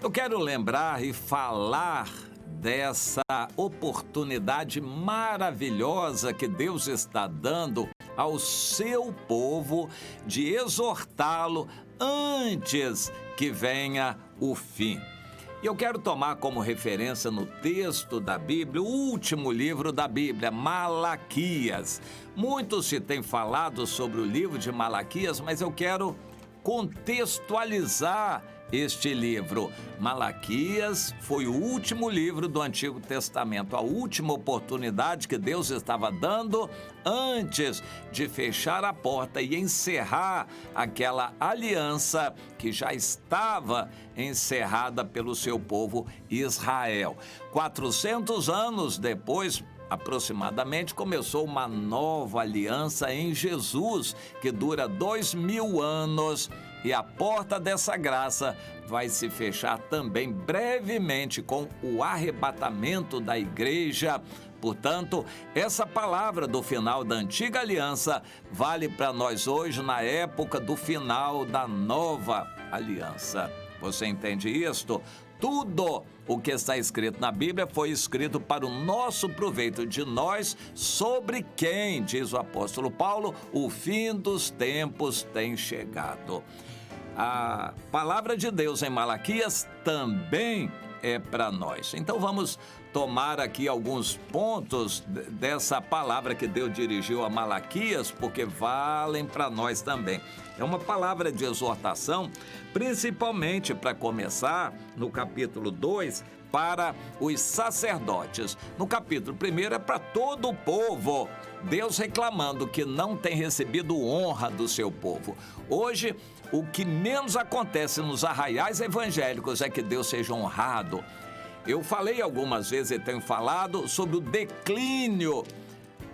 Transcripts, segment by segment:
Eu quero lembrar e falar dessa oportunidade maravilhosa que Deus está dando ao seu povo de exortá-lo antes que venha o fim. E eu quero tomar como referência no texto da Bíblia, o último livro da Bíblia, Malaquias. Muito se tem falado sobre o livro de Malaquias, mas eu quero contextualizar este livro. Malaquias foi o último livro do Antigo Testamento, a última oportunidade que Deus estava dando antes de fechar a porta e encerrar aquela aliança que já estava encerrada pelo seu povo Israel. 400 anos depois, aproximadamente, começou uma nova aliança em Jesus, que dura 2000 anos, e a porta dessa graça vai se fechar também brevemente com o arrebatamento da igreja. Portanto, essa palavra do final da antiga aliança vale para nós hoje na época do final da nova aliança. Você entende isto? Tudo o que está escrito na Bíblia foi escrito para o nosso proveito, de nós, sobre quem, diz o apóstolo Paulo, o fim dos tempos tem chegado. A palavra de Deus em Malaquias também é para nós. Então vamos tomar aqui alguns pontos dessa palavra que Deus dirigiu a Malaquias, porque valem para nós também. É uma palavra de exortação, principalmente, para começar, no capítulo 2, para os sacerdotes. No capítulo 1 é para todo o povo, Deus reclamando que não tem recebido honra do seu povo. Hoje, o que menos acontece nos arraiais evangélicos é que Deus seja honrado. Eu falei algumas vezes e tenho falado sobre o declínio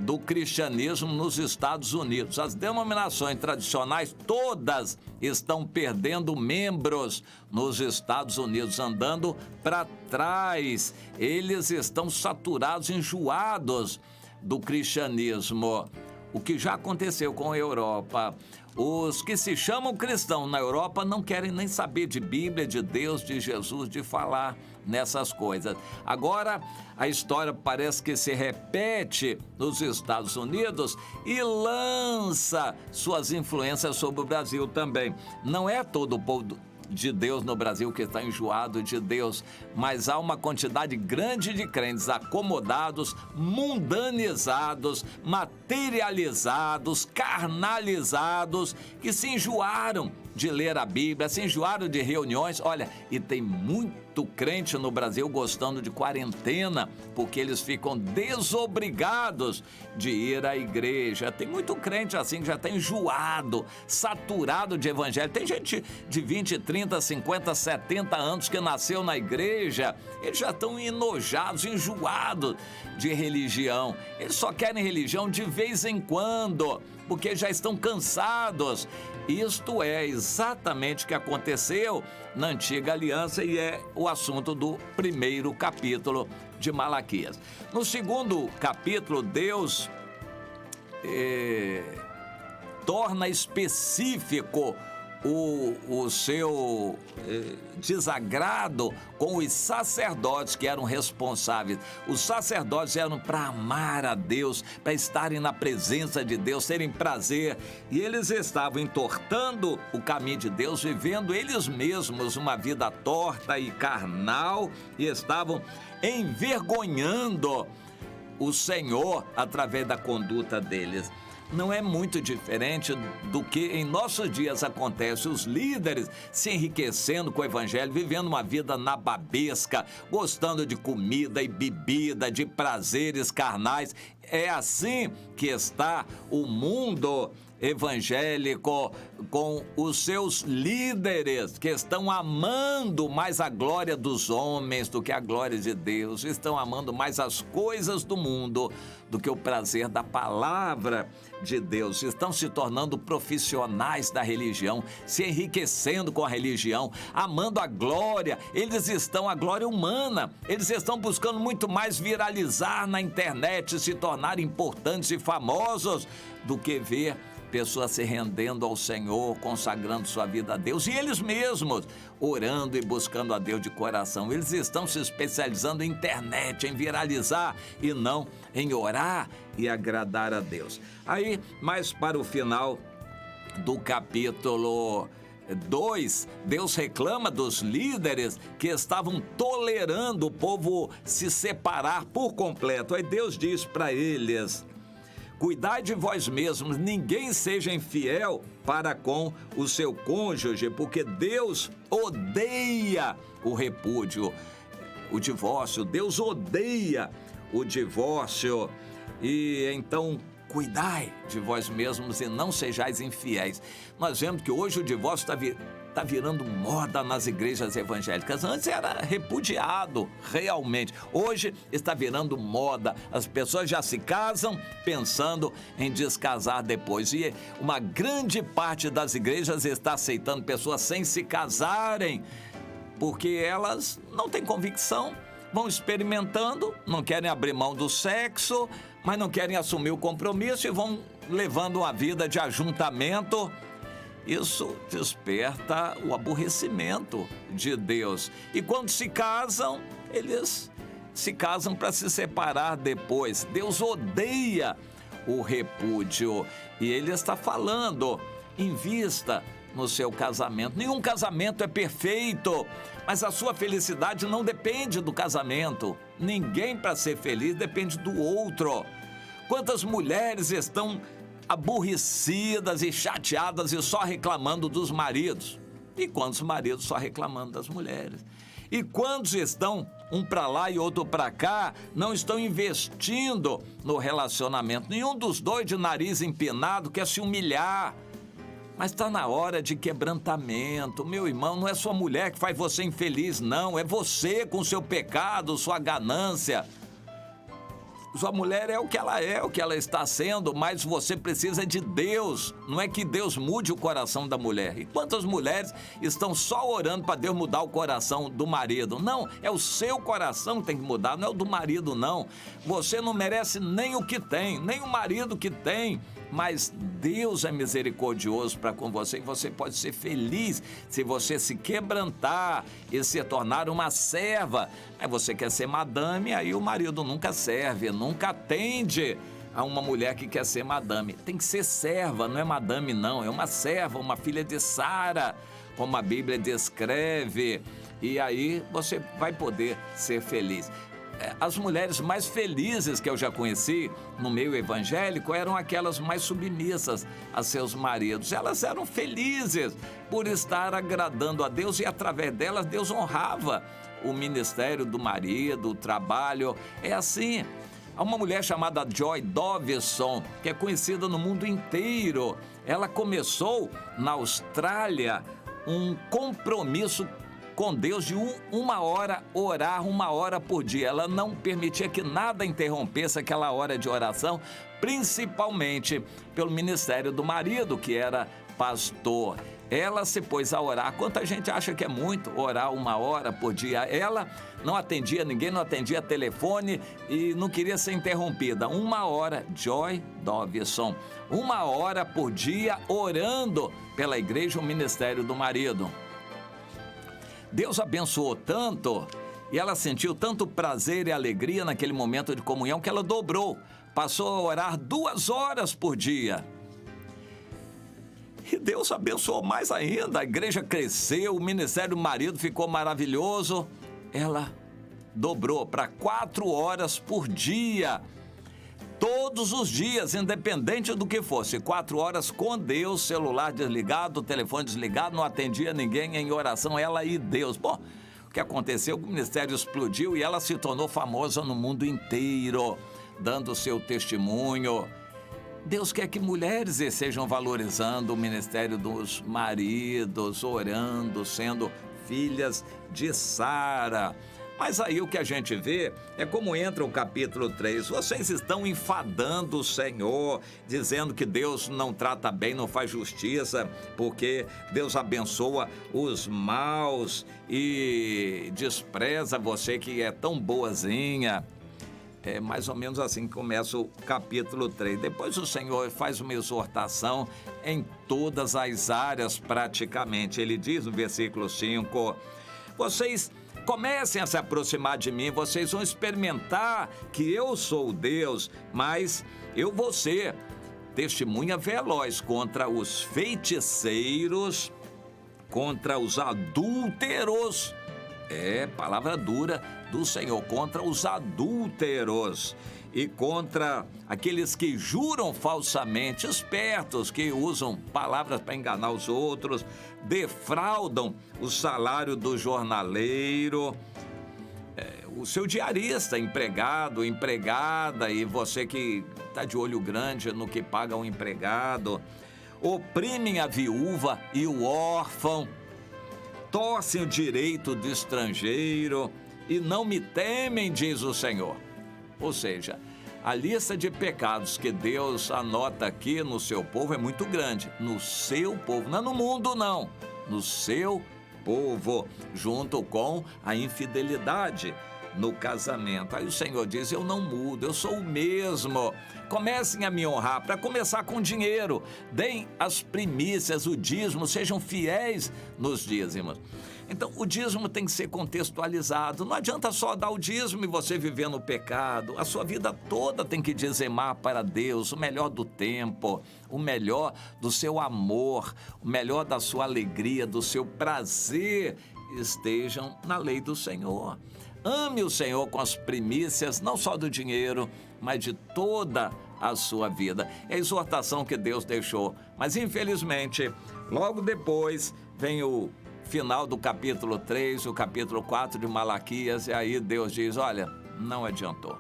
do cristianismo nos Estados Unidos. As denominações tradicionais todas estão perdendo membros nos Estados Unidos, andando para trás. Eles estão saturados, enjoados do cristianismo. O que já aconteceu com a Europa. Os que se chamam cristãos na Europa não querem nem saber de Bíblia, de Deus, de Jesus, de falar nessas coisas. Agora, a história parece que se repete nos Estados Unidos e lança suas influências sobre o Brasil também. Não é todo o povo de Deus no Brasil que está enjoado de Deus, mas há uma quantidade grande de crentes acomodados, mundanizados, materializados, carnalizados, que se enjoaram de ler a Bíblia, se enjoaram de reuniões. Olha, e tem muito crente no Brasil gostando de quarentena, porque eles ficam desobrigados de ir à igreja. Tem muito crente assim que já está enjoado, saturado de evangelho. Tem gente de 20, 30, 50, 70 anos que nasceu na igreja, eles já estão enojados, enjoados de religião. Eles só querem religião de vez em quando, porque já estão cansados. Isto é exatamente o que aconteceu na antiga aliança e é o assunto do primeiro capítulo de Malaquias. No segundo capítulo, Deus torna específico o seu desagrado com os sacerdotes que eram responsáveis. Os sacerdotes eram para amar a Deus, para estarem na presença de Deus, terem prazer, e eles estavam entortando o caminho de Deus, vivendo eles mesmos uma vida torta e carnal, e estavam envergonhando o Senhor através da conduta deles. Não é muito diferente do que em nossos dias acontece, os líderes se enriquecendo com o evangelho, vivendo uma vida nababesca, gostando de comida e bebida, de prazeres carnais. É assim que está o mundo evangélico, com os seus líderes que estão amando mais a glória dos homens do que a glória de Deus, estão amando mais as coisas do mundo do que o prazer da palavra de Deus, estão se tornando profissionais da religião, se enriquecendo com a religião, amando a glória. Eles estão a glória humana, eles estão buscando muito mais viralizar na internet, se tornar importantes e famosos do que ver pessoas se rendendo ao Senhor, consagrando sua vida a Deus, e eles mesmos orando e buscando a Deus de coração. Eles estão se especializando em internet, em viralizar e não em orar e agradar a Deus. Aí, mais para o final do capítulo 2, Deus reclama dos líderes que estavam tolerando o povo se separar por completo. Aí Deus diz para eles: cuidai de vós mesmos, ninguém seja infiel para com o seu cônjuge, porque Deus odeia o repúdio, o divórcio. Deus odeia o divórcio. E então, cuidai de vós mesmos e não sejais infiéis. Nós vemos que hoje o divórcio está virando moda nas igrejas evangélicas. Antes era repudiado, realmente. Hoje está virando moda. As pessoas já se casam pensando em descasar depois. E uma grande parte das igrejas está aceitando pessoas sem se casarem, porque elas não têm convicção, vão experimentando, não querem abrir mão do sexo, mas não querem assumir o compromisso e vão levando uma vida de ajuntamento. Isso desperta o aborrecimento de Deus. E quando se casam, eles se casam para se separar depois. Deus odeia o repúdio. E Ele está falando: invista no seu casamento. Nenhum casamento é perfeito, mas a sua felicidade não depende do casamento. Ninguém, para ser feliz, depende do outro. Quantas mulheres estão aborrecidas e chateadas e só reclamando dos maridos? E quantos maridos só reclamando das mulheres? E quantos estão um para lá e outro para cá, não estão investindo no relacionamento? Nenhum dos dois de nariz empinado quer se humilhar. Mas está na hora de quebrantamento. Meu irmão, não é sua mulher que faz você infeliz, não. É você com seu pecado, sua ganância. Sua mulher é, o que ela está sendo, mas você precisa de Deus. Não é que Deus mude o coração da mulher. E quantas mulheres estão só orando para Deus mudar o coração do marido? Não, é o seu coração que tem que mudar, não é o do marido, não. Você não merece nem o que tem, nem o marido que tem. Mas Deus é misericordioso para com você, e você pode ser feliz se você se quebrantar e se tornar uma serva. Aí você quer ser madame, aí o marido nunca serve, nunca atende a uma mulher que quer ser madame. Tem que ser serva, não é madame não, é uma serva, uma filha de Sara, como a Bíblia descreve. E aí você vai poder ser feliz. As mulheres mais felizes que eu já conheci no meio evangélico eram aquelas mais submissas a seus maridos. Elas eram felizes por estar agradando a Deus, e através delas Deus honrava o ministério do marido, o trabalho. É assim. Há uma mulher chamada Joy Dovison, que é conhecida no mundo inteiro. Ela começou na Austrália um compromisso com Deus de uma hora, orar 1 hora por dia. Ela não permitia que nada interrompesse aquela hora de oração, principalmente pelo ministério do marido, que era pastor. Ela se pôs a orar. Quanta gente acha que é muito orar 1 hora por dia? Ela não atendia ninguém, não atendia telefone e não queria ser interrompida. 1 hora, Joy Dovison, 1 hora por dia orando pela igreja, o ministério do marido. Deus abençoou tanto e ela sentiu tanto prazer e alegria naquele momento de comunhão que ela dobrou, passou a orar 2 horas por dia. E Deus abençoou mais ainda, a igreja cresceu, o ministério do marido ficou maravilhoso. Ela dobrou para 4 horas por dia. Todos os dias, independente do que fosse, 4 horas com Deus, celular desligado, telefone desligado, não atendia ninguém, em oração, ela e Deus. Bom, o que aconteceu? O ministério explodiu e ela se tornou famosa no mundo inteiro, dando seu testemunho. Deus quer que mulheres estejam valorizando o ministério dos maridos, orando, sendo filhas de Sara. Mas aí o que a gente vê é como entra o capítulo 3. Vocês estão enfadando o Senhor, dizendo que Deus não trata bem, não faz justiça, porque Deus abençoa os maus e despreza você que é tão boazinha. É mais ou menos assim que começa o capítulo 3. Depois o Senhor faz uma exortação em todas as áreas praticamente. Ele diz no versículo 5, vocês comecem a se aproximar de mim, vocês vão experimentar que eu sou Deus, mas eu vou ser testemunha veloz contra os feiticeiros, contra os adúlteros. Palavra dura do Senhor, contra os adúlteros e contra aqueles que juram falsamente, espertos, que usam palavras para enganar os outros, defraudam o salário do jornaleiro, o seu diarista, empregado, empregada, e você que está de olho grande no que paga um empregado, oprimem a viúva e o órfão, torcem o direito do estrangeiro e não me temem, diz o Senhor. Ou seja, a lista de pecados que Deus anota aqui no seu povo é muito grande. No seu povo, não é no mundo não, no seu povo, junto com a infidelidade no casamento. Aí o Senhor diz, eu não mudo, eu sou o mesmo. Comecem a me honrar, para começar com dinheiro. Deem as primícias, o dízimo, sejam fiéis nos dízimos. Então, o dízimo tem que ser contextualizado. Não adianta só dar o dízimo e você viver no pecado. A sua vida toda tem que dizimar para Deus o melhor do tempo, o melhor do seu amor, o melhor da sua alegria, do seu prazer, estejam na lei do Senhor. Ame o Senhor com as primícias, não só do dinheiro, mas de toda a sua vida. É a exortação que Deus deixou. Mas, infelizmente, logo depois vem o final do capítulo 3, o capítulo 4 de Malaquias, e aí Deus diz, olha, não adiantou.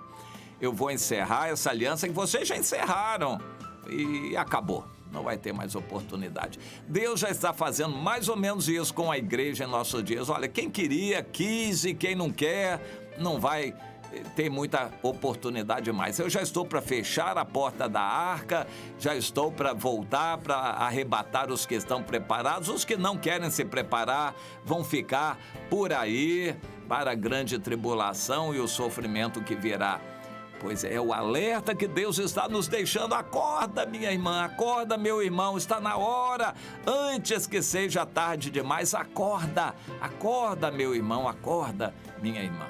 Eu vou encerrar essa aliança que vocês já encerraram e acabou. Não vai ter mais oportunidade. Deus já está fazendo mais ou menos isso com a igreja em nossos dias. Olha, quem queria, quis, e quem não quer, não vai ter muita oportunidade mais. Eu já estou para fechar a porta da arca, já estou para voltar, para arrebatar os que estão preparados. Os que não querem se preparar vão ficar por aí para a grande tribulação e o sofrimento que virá. Pois é, o alerta que Deus está nos deixando. Acorda, minha irmã, acorda, meu irmão, está na hora, antes que seja tarde demais. Acorda, acorda, meu irmão, acorda, minha irmã.